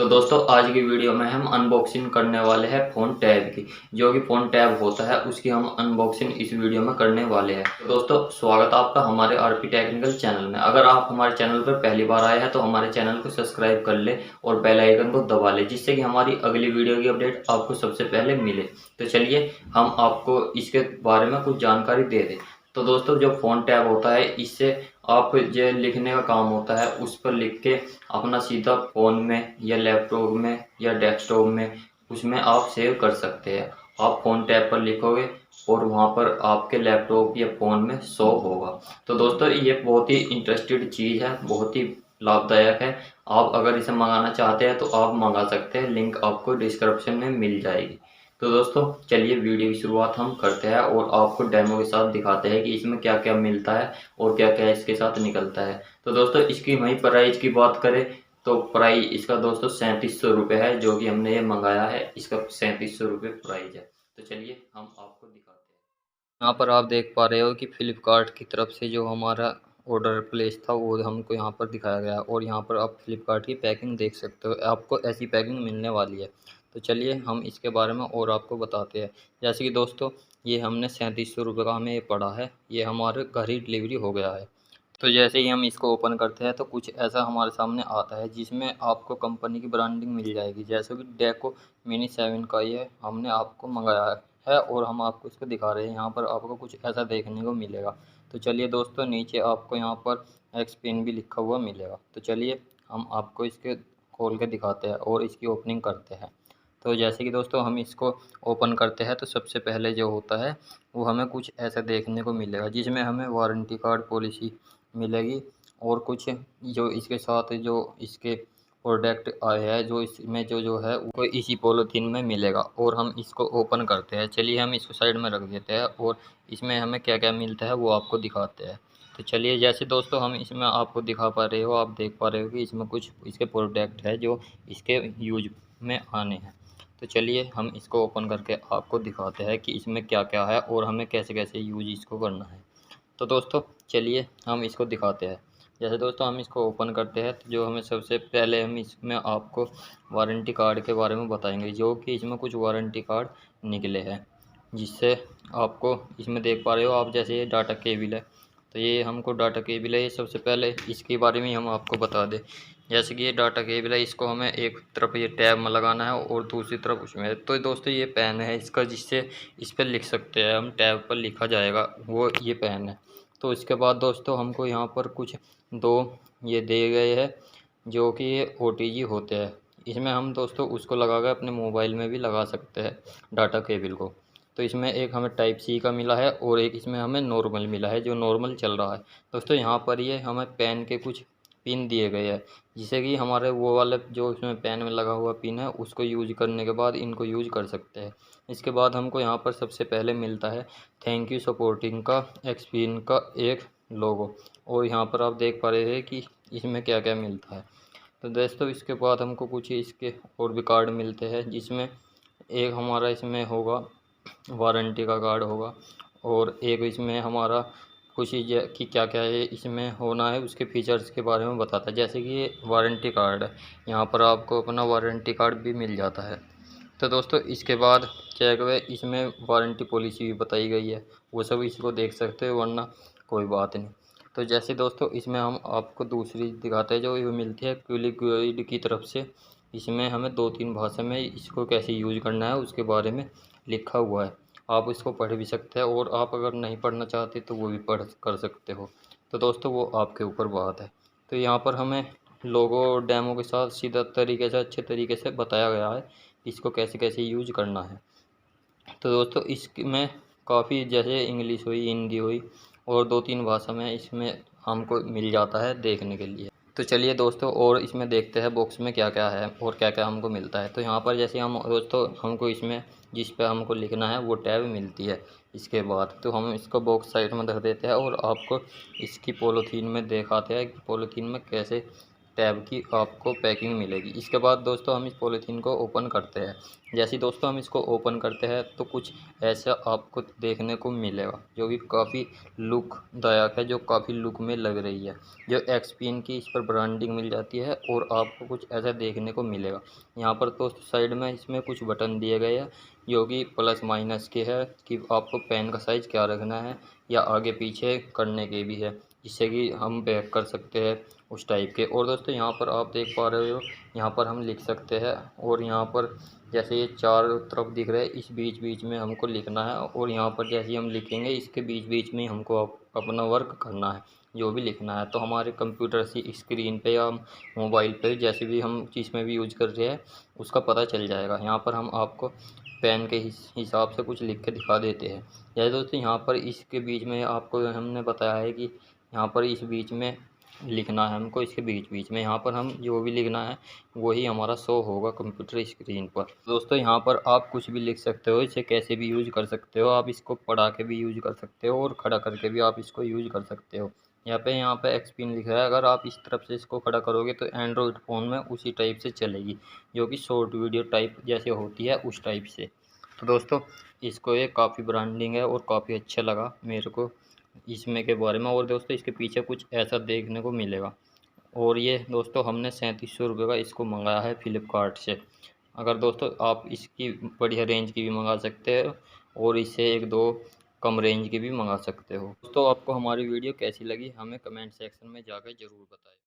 तो दोस्तों आज की वीडियो में हम अनबॉक्सिंग करने वाले हैं फ़ोन टैब की। जो कि फ़ोन टैब होता है उसकी हम अनबॉक्सिंग इस वीडियो में करने वाले हैं। तो दोस्तों स्वागत आपका हमारे आरपी टेक्निकल चैनल में। अगर आप हमारे चैनल पर पहली बार आए हैं तो हमारे चैनल को सब्सक्राइब कर ले और बेल आइकन को दबा ले, जिससे कि हमारी अगली वीडियो की अपडेट आपको सबसे पहले मिले। तो चलिए हम आपको इसके बारे में कुछ जानकारी दे दें। तो दोस्तों जो फ़ोन टैब होता है इससे आप जो लिखने का काम होता है उस पर लिख के अपना सीधा फ़ोन में या लैपटॉप में या डेस्कटॉप में उसमें आप सेव कर सकते हैं। आप फ़ोन टैब पर लिखोगे और वहाँ पर आपके लैपटॉप या फ़ोन में शो होगा। तो दोस्तों ये बहुत ही इंटरेस्टेड चीज़ है, बहुत ही लाभदायक है। आप अगर इसे मंगाना चाहते हैं तो आप मंगा सकते हैं, लिंक आपको डिस्क्रिप्शन में मिल जाएगी। तो दोस्तों चलिए वीडियो की शुरुआत हम करते हैं और आपको डेमो के साथ दिखाते हैं कि इसमें क्या क्या मिलता है और क्या क्या इसके साथ निकलता है। तो दोस्तों इसकी वहीं प्राइस की बात करें तो प्राइस इसका दोस्तों 3700 रुपये है, जो कि हमने ये मंगाया है। इसका 3700 रुपये प्राइस है। तो चलिए हम आपको दिखाते हैं। यहाँ पर आप देख पा रहे हो कि फ्लिपकार्ट की तरफ से जो हमारा ऑर्डर प्लेस था वो हमको यहाँ पर दिखाया गया है और यहाँ पर आप फ्लिपकार्ट की पैकिंग देख सकते हो। आपको ऐसी पैकिंग मिलने वाली है। तो चलिए हम इसके बारे में और आपको बताते हैं। जैसे कि दोस्तों ये हमने 3700 रुपये का हमें ये पड़ा है, ये हमारे घर ही डिलीवरी हो गया है। तो जैसे ही हम इसको ओपन करते हैं तो कुछ ऐसा हमारे सामने आता है जिसमें आपको कंपनी की ब्रांडिंग मिल जाएगी। जैसे कि डेको मिनी 7 का ये हमने आपको मंगाया है और हम आपको इसको दिखा रहे हैं। यहाँ पर आपको कुछ ऐसा देखने को मिलेगा। तो चलिए दोस्तों नीचे आपको यहाँ पर एक्सपेन भी लिखा हुआ मिलेगा। तो चलिए हम आपको इसके खोल के दिखाते हैं और इसकी ओपनिंग करते हैं। तो जैसे कि दोस्तों हम इसको ओपन करते हैं तो सबसे पहले जो होता है वो हमें कुछ ऐसा देखने को मिलेगा जिसमें हमें वारंटी कार्ड पॉलिसी मिलेगी और कुछ जो इसके साथ जो इसके प्रोडक्ट आए हैं जो इसमें जो है वो इसी पॉलीथीन में मिलेगा। और हम इसको ओपन करते हैं। चलिए हम इसको साइड में रख देते हैं और इसमें हमें क्या क्या मिलता है वो आपको दिखाते हैं। तो चलिए जैसे दोस्तों हम इसमें आपको दिखा पा रहे हो, आप देख पा रहे हो कि इसमें कुछ इसके प्रोडक्ट है जो इसके यूज में आने हैं। तो चलिए हम इसको ओपन करके आपको दिखाते हैं कि इसमें क्या क्या है और हमें कैसे कैसे यूज इसको करना है। तो दोस्तों चलिए हम इसको दिखाते हैं। जैसे दोस्तों हम इसको ओपन करते हैं तो जो हमें सबसे पहले हम इसमें आपको वारंटी कार्ड के बारे में बताएंगे, जो कि इसमें कुछ वारंटी कार्ड निकले हैं जिससे आपको इसमें देख पा रहे हो आप। जैसे ये डाटा केबल है तो ये हमको डाटा केबल है, ये सबसे पहले इसके बारे में हम आपको बता दें। जैसे कि ये डाटा केबल है, इसको हमें एक तरफ ये टैब में लगाना है और दूसरी तरफ उसमें। तो दोस्तों ये पेन है इसका, जिससे इस पर लिख सकते हैं हम, टैब पर लिखा जाएगा वो ये पेन है। तो इसके बाद दोस्तों हमको यहाँ पर कुछ दो ये दे गए हैं जो कि ये OTG होते हैं। इसमें हम दोस्तों उसको लगा कर अपने मोबाइल में भी लगा सकते हैं डाटा केबल को। तो इसमें एक हमें टाइप सी का मिला है और एक इसमें हमें नॉर्मल मिला है जो नॉर्मल चल रहा है। दोस्तों यहाँ पर ये हमें पेन के कुछ पिन दिए गए हैं, जिससे कि हमारे वो वाले जो इसमें पेन में लगा हुआ पिन है उसको यूज करने के बाद इनको यूज कर सकते हैं। इसके बाद हमको यहाँ पर सबसे पहले मिलता है थैंक यू सपोर्टिंग का एक्सपीन का एक लोगो। और यहाँ पर आप देख पा रहे हैं कि इसमें क्या क्या मिलता है। तो दोस्तों इसके बाद हमको कुछ इसके और भी कार्ड मिलते हैं, जिसमें एक हमारा इसमें होगा वारंटी का कार्ड होगा और एक इसमें हमारा कुछ ये कि क्या क्या है इसमें होना है उसके फीचर्स के बारे में बताता है। जैसे कि ये वारंटी कार्ड है, यहाँ पर आपको अपना वारंटी कार्ड भी मिल जाता है। तो दोस्तों इसके बाद क्या है इसमें वारंटी पॉलिसी भी बताई गई है, वो सब इसको देख सकते हो, वरना कोई बात नहीं। तो जैसे दोस्तों इसमें हम आपको दूसरी दिखाते हैं जो ये मिलती है क्यूलिक की तरफ से। इसमें हमें 2-3 भाषा में इसको कैसे यूज करना है उसके बारे में लिखा हुआ है। आप इसको पढ़ भी सकते हैं और आप अगर नहीं पढ़ना चाहते तो वो भी पढ़ कर सकते हो। तो दोस्तों वो आपके ऊपर बात है। तो यहाँ पर हमें लोगो और डेमो के साथ सीधा तरीके से अच्छे तरीके से बताया गया है इसको कैसे कैसे यूज करना है। तो दोस्तों इसमें काफ़ी जैसे इंग्लिश हुई, हिंदी हुई और 2-3 भाषा में इसमें हमको मिल जाता है देखने के लिए। तो चलिए दोस्तों और इसमें देखते हैं बॉक्स में क्या क्या है और क्या क्या हमको मिलता है। तो यहाँ पर जैसे हम दोस्तों हमको इसमें जिस पे हमको लिखना है वो टैब मिलती है। इसके बाद तो हम इसको बॉक्स साइड में रख देते हैं और आपको इसकी पॉलीथीन में दिखाते हैं कि पॉलीथीन में कैसे टैब की आपको पैकिंग मिलेगी। इसके बाद दोस्तों हम इस पॉलीथीन को ओपन करते हैं। जैसे ही दोस्तों हम इसको ओपन करते हैं तो कुछ ऐसा आपको देखने को मिलेगा जो कि काफ़ी लुकदायक है, जो काफ़ी लुक में लग रही है। जो एक्सपीन की इस पर ब्रांडिंग मिल जाती है और आपको कुछ ऐसा देखने को मिलेगा। यहाँ पर दोस्तों साइड में इसमें कुछ बटन दिए गए हैं जो कि प्लस माइनस के है कि आपको पेन का साइज़ क्या रखना है, या आगे पीछे करने के भी है, जिससे कि हम बैक कर सकते हैं उस टाइप के। और दोस्तों यहाँ पर आप देख पा रहे हो, यहाँ पर हम लिख सकते हैं। और यहाँ पर जैसे ये चारों तरफ दिख रहा है, इस बीच बीच में हमको लिखना है। और यहाँ पर जैसे हम लिखेंगे इसके बीच बीच में हमको अपना वर्क करना है, जो भी लिखना है। तो हमारे कंप्यूटर की स्क्रीन पे या मोबाइल पे जैसे भी हम चीज़ में भी यूज कर रहे हैं उसका पता चल जाएगा। यहाँ पर हम आपको पेन के हिसाब से कुछ लिख के दिखा देते हैं। जैसे दोस्तों यहाँ पर इसके बीच में आपको हमने बताया है कि यहाँ पर इस बीच में लिखना है हमको, इसके बीच बीच में यहाँ पर हम जो भी लिखना है वही हमारा शो होगा कंप्यूटर स्क्रीन पर। दोस्तों यहाँ पर आप कुछ भी लिख सकते हो, इसे कैसे भी यूज कर सकते हो। आप इसको पढ़ा के भी यूज कर सकते हो और खड़ा करके भी आप इसको यूज कर सकते हो। यहाँ पे एक्सपिन लिखा है, अगर आप इस तरफ से इसको खड़ा करोगे तो एंड्रॉयड फ़ोन में उसी टाइप से चलेगी, जो कि शॉर्ट वीडियो टाइप जैसे होती है उस टाइप से। तो दोस्तों इसको ये काफ़ी ब्रांडिंग है और काफ़ी अच्छा लगा मेरे को इसमें के बारे में। और दोस्तों इसके पीछे कुछ ऐसा देखने को मिलेगा। और ये दोस्तों हमने 3700 रुपये का इसको मंगाया है फ्लिपकार्ट से। अगर दोस्तों आप इसकी बढ़िया रेंज की भी मंगा सकते हो और इससे एक दो कम रेंज की भी मंगा सकते हो। दोस्तों आपको हमारी वीडियो कैसी लगी हमें कमेंट सेक्शन में जाकर ज़रूर बताएं।